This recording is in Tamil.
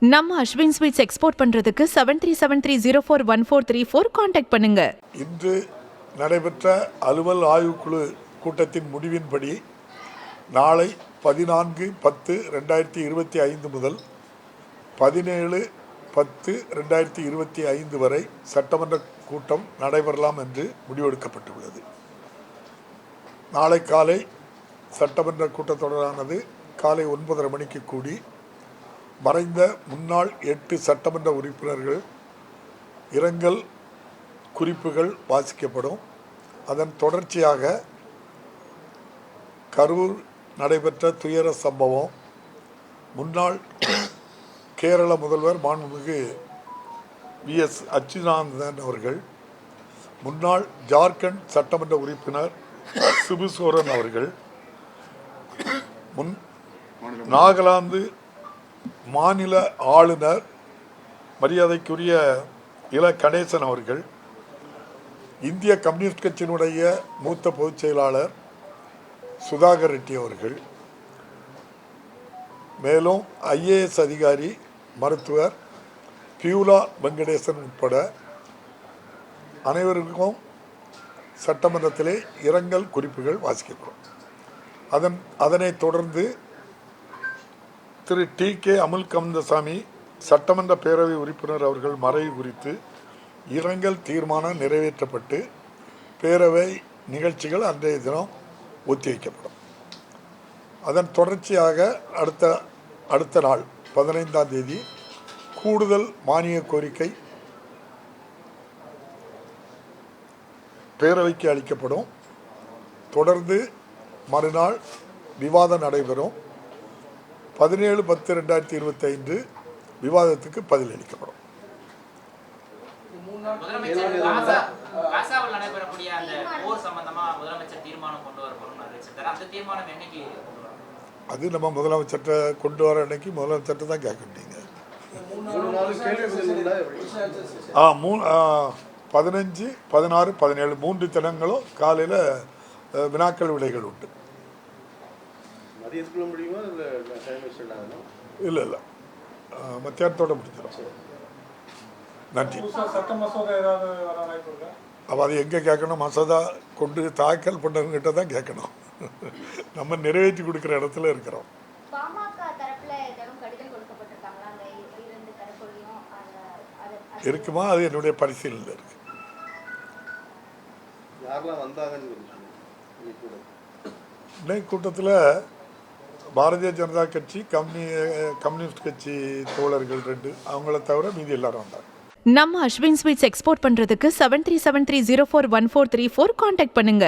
நம்ம அஸ்வின் ஸ்வீட்ஸ் எக்ஸ்போர்ட் பண்றதுக்கு 7373041434 காண்டாக்ட் பண்ணுங்க. இன்று நடைபெற்ற அலுவல் ஆய்வுக்குழு கூட்டத்தின் முடிவின்படி நாளை 14/10/2025 முதல் 17/10/2025 வரை சட்டமன்ற கூட்டம் நடைபெறலாம் என்று முடிவெடுக்கப்பட்டுள்ளது. நாளை காலை சட்டமன்ற கூட்டத்தொடரானது காலை 9:30 மணிக்கு கூடி மறைந்த முன்னாள் 8 சட்டமன்ற உறுப்பினர்கள் இரங்கல் குறிப்புகள் வாசிக்கப்படும். அதன் தொடர்ச்சியாக கரூர் நடைபெற்ற துயர சம்பவம், முன்னாள் கேரள முதல்வர் மாண்புமிகு VS அச்சுதானந்தன் அவர்கள், முன்னாள் ஜார்க்கண்ட் சட்டமன்ற உறுப்பினர் சிபு சோரன் அவர்கள், நாகாலாந்து மாநில ஆளுநர் மரியாதைக்குரிய இல கணேசன் அவர்கள், இந்திய கம்யூனிஸ்ட் கட்சியினுடைய மூத்த பொதுச் செயலாளர் சுதாகர் ரெட்டி அவர்கள், மேலும் IAS அதிகாரி மருத்துவர் பியூலா வெங்கடேசன் உட்பட அனைவருக்கும் சட்டமன்றத்திலே இரங்கல் குறிப்புகள் வாசிக்கப்படும். அதனைத் தொடர்ந்து திரு TK அமுல்கந்தசாமி சட்டமன்ற பேரவை உறுப்பினர் அவர்கள் மறைவு குறித்து இரங்கல் தீர்மானம் நிறைவேற்றப்பட்டு பேரவை நிகழ்ச்சிகள் அன்றைய தினம் ஒத்திவைக்கப்படும். அதன் தொடர்ச்சியாக அடுத்த நாள் 15ஆம் தேதி கூடுதல் மானிய கோரிக்கை பேரவைக்கு அளிக்கப்படும். தொடர்ந்து மறுநாள் விவாதம் நடைபெறும். 17/10/2025 விவாதத்துக்கு பதில் அளிக்கப்படும். அது நம்ம முதலமைச்சர்கிட்ட கொண்டு வர அன்னைக்கு முதலமைச்சர்கிட்ட தான் கேட்கட்டீங்க. 15, 16, 17 3 தினங்களும் காலையில் வினாக்கள் விடைகள் உண்டு. இல்லை மத்தியானத்தோட முடிஞ்சிடும். நன்றி. அப்போ அது எங்கே கேட்கணும்? மசோதா கொண்டு தாக்கல் பண்ணவங்கிட்ட தான் கேட்கணும். நம்ம நிறைவேற்றி கொடுக்குற இடத்துல இருக்கிறோம். இருக்குமா? அது என்னுடைய பரிசீலனையில் இருக்கு. இன்னைக்கு கூட்டத்தில் பாரதிய ஜனதா கட்சி, கம்யூனிஸ்ட் கட்சி தோழர்கள் 2 அவங்கள தவிர மீதி எல்லாரும் வந்தாங்க. நம்ம அஸ்வின் ஸ்வீட்ஸ் எக்ஸ்போர்ட் பண்றதுக்கு 7373041434 காண்டாக்ட் பண்ணுங்க.